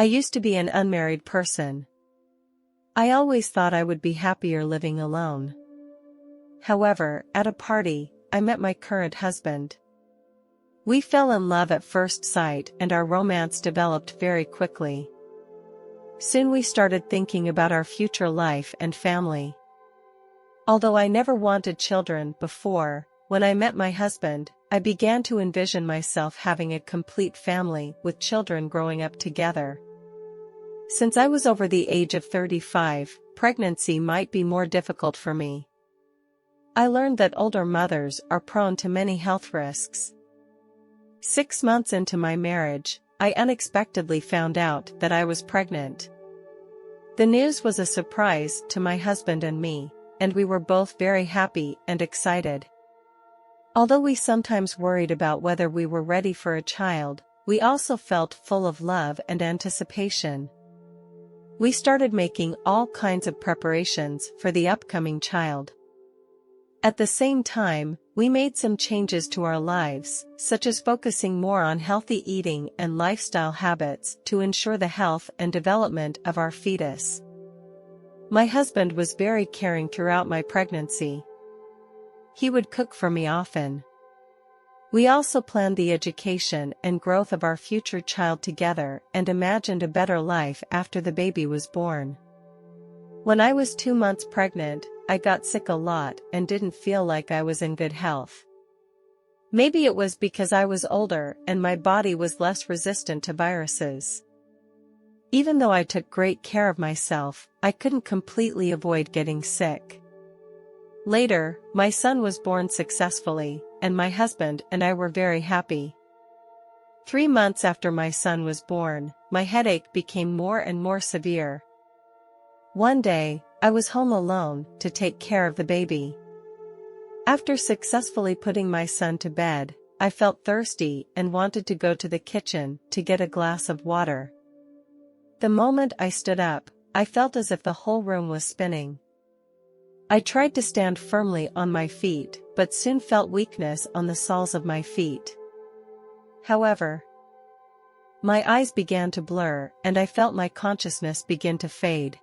I used to be an unmarried person. I always thought I would be happier living alone. However, at a party, I met my current husband. We fell in love at first sight and our romance developed very quickly. Soon we started thinking about our future life and family. Although I never wanted children before, when I met my husband, I began to envision myself having a complete family with children growing up together. Since I was over the age of 35, pregnancy might be more difficult for me. I learned that older mothers are prone to many health risks. 6 months into my marriage, I unexpectedly found out that I was pregnant. The news was a surprise to my husband and me, and we were both very happy and excited. Although we sometimes worried about whether we were ready for a child, we also felt full of love and anticipation. We started making all kinds of preparations for the upcoming child. At the same time, we made some changes to our lives, such as focusing more on healthy eating and lifestyle habits to ensure the health and development of our fetus. My husband was very caring throughout my pregnancy. He would cook for me often. We also planned the education and growth of our future child together and imagined a better life after the baby was born. When I was 2 months pregnant, I got sick a lot and didn't feel like I was in good health. Maybe it was because I was older and my body was less resistant to viruses. Even though I took great care of myself, I couldn't completely avoid getting sick. Later, my son was born successfully, and my husband and I were very happy. 3 months after my son was born, my headache became more and more severe. One day, I was home alone to take care of the baby. After successfully putting my son to bed, I felt thirsty and wanted to go to the kitchen to get a glass of water. The moment I stood up, I felt as if the whole room was spinning. I tried to stand firmly on my feet, but soon felt weakness on the soles of my feet. However, my eyes began to blur and I felt my consciousness begin to fade.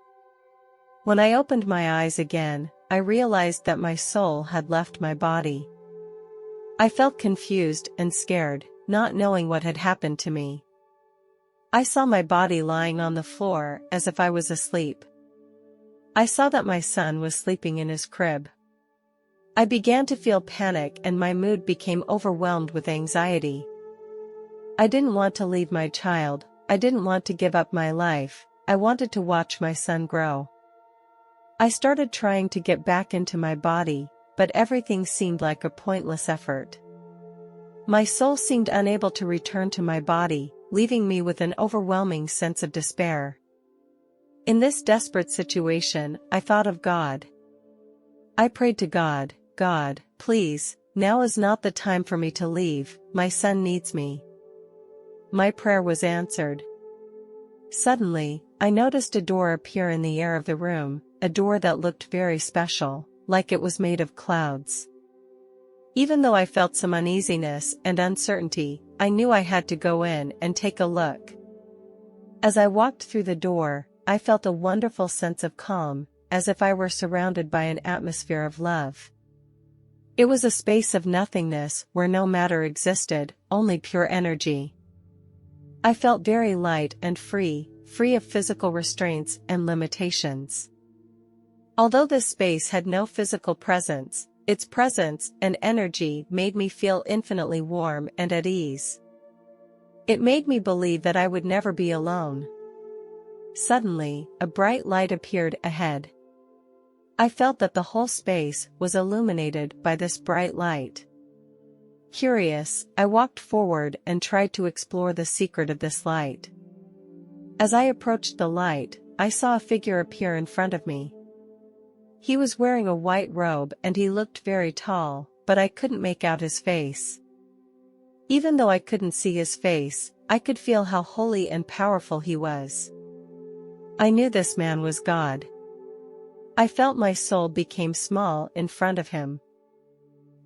When I opened my eyes again, I realized that my soul had left my body. I felt confused and scared, not knowing what had happened to me. I saw my body lying on the floor as if I was asleep. I saw that my son was sleeping in his crib. I began to feel panic and my mood became overwhelmed with anxiety. I didn't want to leave my child, I didn't want to give up my life, I wanted to watch my son grow. I started trying to get back into my body, but everything seemed like a pointless effort. My soul seemed unable to return to my body, leaving me with an overwhelming sense of despair. In this desperate situation, I thought of God. I prayed to God, God, please, now is not the time for me to leave, my son needs me. My prayer was answered. Suddenly, I noticed a door appear in the air of the room, a door that looked very special, like it was made of clouds. Even though I felt some uneasiness and uncertainty, I knew I had to go in and take a look. As I walked through the door, I felt a wonderful sense of calm, as if I were surrounded by an atmosphere of love. It was a space of nothingness where no matter existed, only pure energy. I felt very light and free of physical restraints and limitations. Although this space had no physical presence, its presence and energy made me feel infinitely warm and at ease. It made me believe that I would never be alone. Suddenly, a bright light appeared ahead. I felt that the whole space was illuminated by this bright light. Curious, I walked forward and tried to explore the secret of this light. As I approached the light, I saw a figure appear in front of me. He was wearing a white robe and he looked very tall, but I couldn't make out his face. Even though I couldn't see his face, I could feel how holy and powerful he was. I knew this man was God. I felt my soul became small in front of him.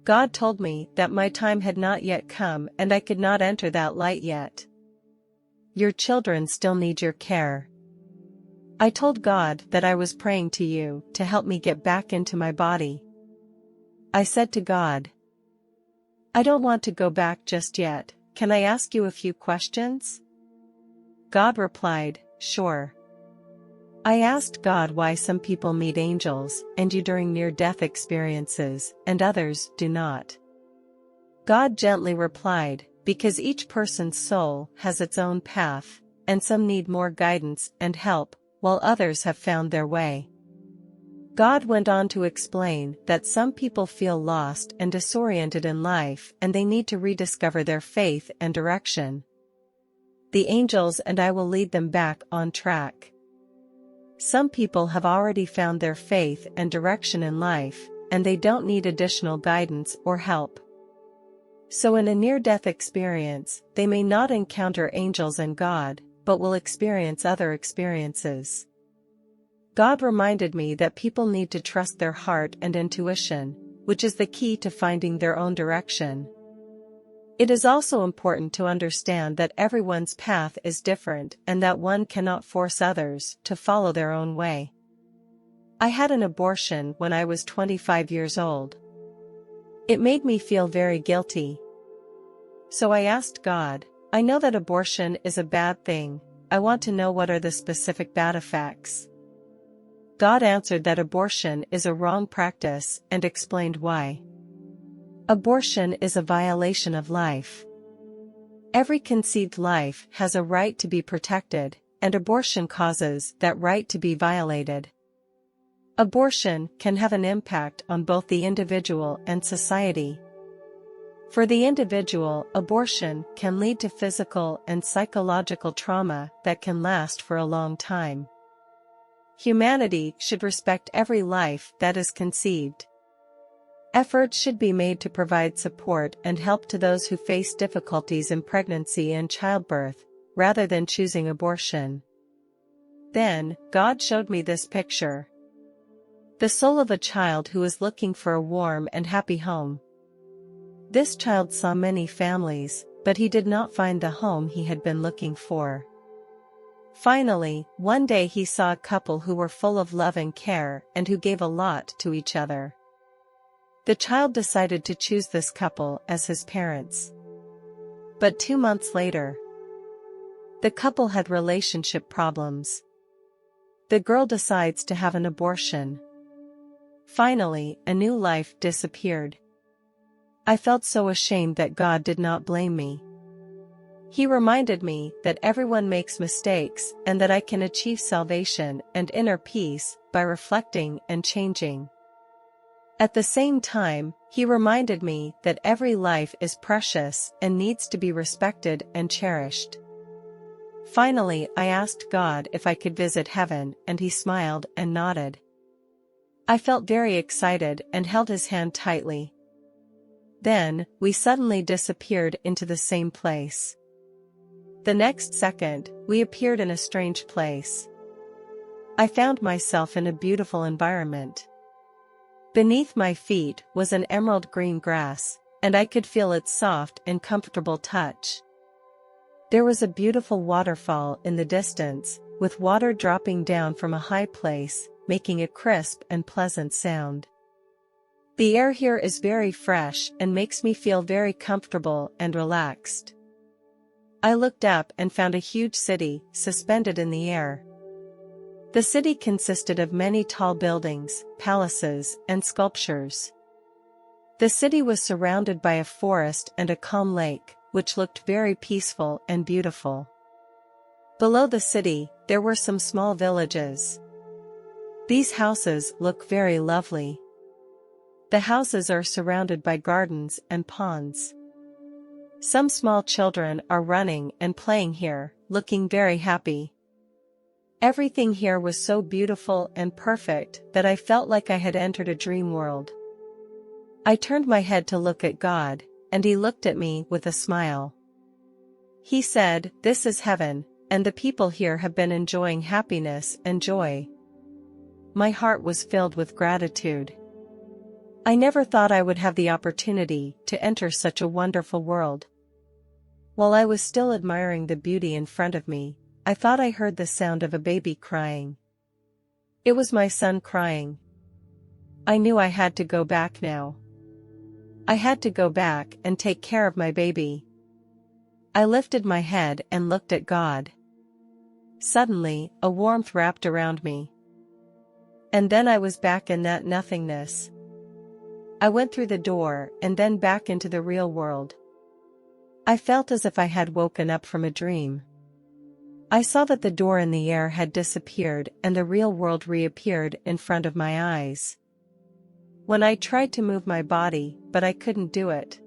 God told me that my time had not yet come and I could not enter that light yet. Your children still need your care. I told God that I was praying to you to help me get back into my body. I said to God, I don't want to go back just yet, can I ask you a few questions? God replied, sure. I asked God why some people meet angels and you during near-death experiences and others do not. God gently replied, because each person's soul has its own path, and some need more guidance and help, while others have found their way. God went on to explain that some people feel lost and disoriented in life and they need to rediscover their faith and direction. The angels and I will lead them back on track. Some people have already found their faith and direction in life, and they don't need additional guidance or help. So in a near-death experience, they may not encounter angels and God, but will experience other experiences. God reminded me that people need to trust their heart and intuition, which is the key to finding their own direction. It is also important to understand that everyone's path is different and that one cannot force others to follow their own way. I had an abortion when I was 25 years old. It made me feel very guilty. So I asked God, I know that abortion is a bad thing, I want to know what are the specific bad effects. God answered that abortion is a wrong practice and explained why. Abortion is a violation of life. Every conceived life has a right to be protected, and abortion causes that right to be violated. Abortion can have an impact on both the individual and society. For the individual, abortion can lead to physical and psychological trauma that can last for a long time. Humanity should respect every life that is conceived. Efforts should be made to provide support and help to those who face difficulties in pregnancy and childbirth, rather than choosing abortion. Then, God showed me this picture. The soul of a child who is looking for a warm and happy home. This child saw many families, but he did not find the home he had been looking for. Finally, one day he saw a couple who were full of love and care and who gave a lot to each other. The child decided to choose this couple as his parents. But 2 months later, the couple had relationship problems. The girl decides to have an abortion. Finally, a new life disappeared. I felt so ashamed that God did not blame me. He reminded me that everyone makes mistakes and that I can achieve salvation and inner peace by reflecting and changing. At the same time, he reminded me that every life is precious and needs to be respected and cherished. Finally, I asked God if I could visit heaven, and he smiled and nodded. I felt very excited and held his hand tightly. Then, we suddenly disappeared into the same place. The next second, we appeared in a strange place. I found myself in a beautiful environment. Beneath my feet was an emerald green grass, and I could feel its soft and comfortable touch. There was a beautiful waterfall in the distance, with water dropping down from a high place, making a crisp and pleasant sound. The air here is very fresh and makes me feel very comfortable and relaxed. I looked up and found a huge city, suspended in the air. The city consisted of many tall buildings, palaces, and sculptures. The city was surrounded by a forest and a calm lake, which looked very peaceful and beautiful. Below the city, there were some small villages. These houses look very lovely. The houses are surrounded by gardens and ponds. Some small children are running and playing here, looking very happy. Everything here was so beautiful and perfect that I felt like I had entered a dream world. I turned my head to look at God, and he looked at me with a smile. He said, "This is heaven, and the people here have been enjoying happiness and joy." My heart was filled with gratitude. I never thought I would have the opportunity to enter such a wonderful world. While I was still admiring the beauty in front of me, I thought I heard the sound of a baby crying. It was my son crying. I knew I had to go back now. I had to go back and take care of my baby. I lifted my head and looked at God. Suddenly, a warmth wrapped around me. And then I was back in that nothingness. I went through the door and then back into the real world. I felt as if I had woken up from a dream. I saw that the door in the air had disappeared and the real world reappeared in front of my eyes. When I tried to move my body, but I couldn't do it.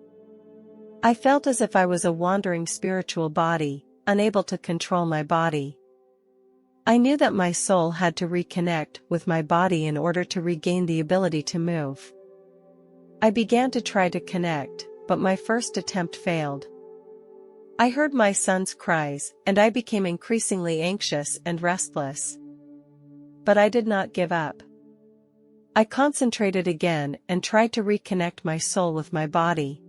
I felt as if I was a wandering spiritual body, unable to control my body. I knew that my soul had to reconnect with my body in order to regain the ability to move. I began to try to connect, but my first attempt failed. I heard my son's cries, and I became increasingly anxious and restless. But I did not give up. I concentrated again and tried to reconnect my soul with my body.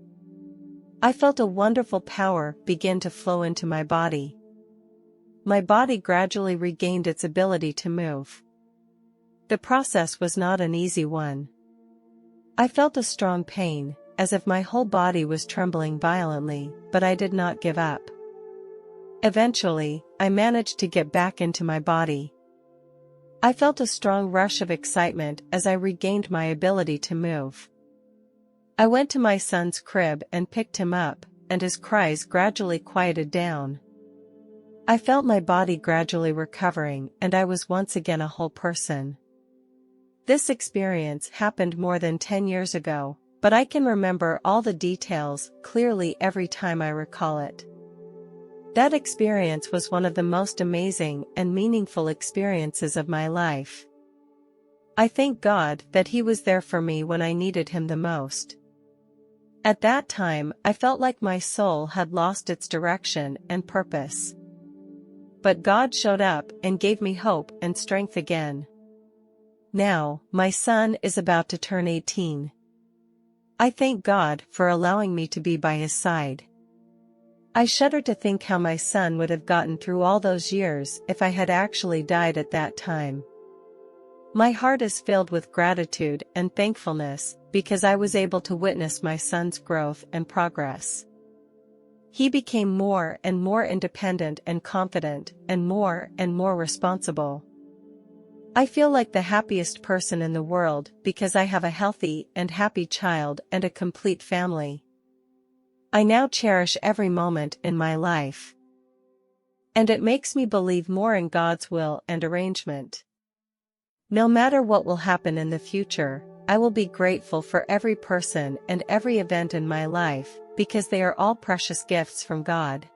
I felt a wonderful power begin to flow into my body. My body gradually regained its ability to move. The process was not an easy one. I felt a strong pain, as if my whole body was trembling violently, but I did not give up. Eventually, I managed to get back into my body. I felt a strong rush of excitement as I regained my ability to move. I went to my son's crib and picked him up, and his cries gradually quieted down. I felt my body gradually recovering, and I was once again a whole person. This experience happened more than 10 years ago, but I can remember all the details clearly every time I recall it. That experience was one of the most amazing and meaningful experiences of my life. I thank God that He was there for me when I needed Him the most. At that time, I felt like my soul had lost its direction and purpose. But God showed up and gave me hope and strength again. Now, my son is about to turn 18. I thank God for allowing me to be by his side. I shudder to think how my son would have gotten through all those years if I had actually died at that time. My heart is filled with gratitude and thankfulness because I was able to witness my son's growth and progress. He became more and more independent and confident and more responsible. I feel like the happiest person in the world because I have a healthy and happy child and a complete family. I now cherish every moment in my life. And it makes me believe more in God's will and arrangement. No matter what will happen in the future, I will be grateful for every person and every event in my life, because they are all precious gifts from God.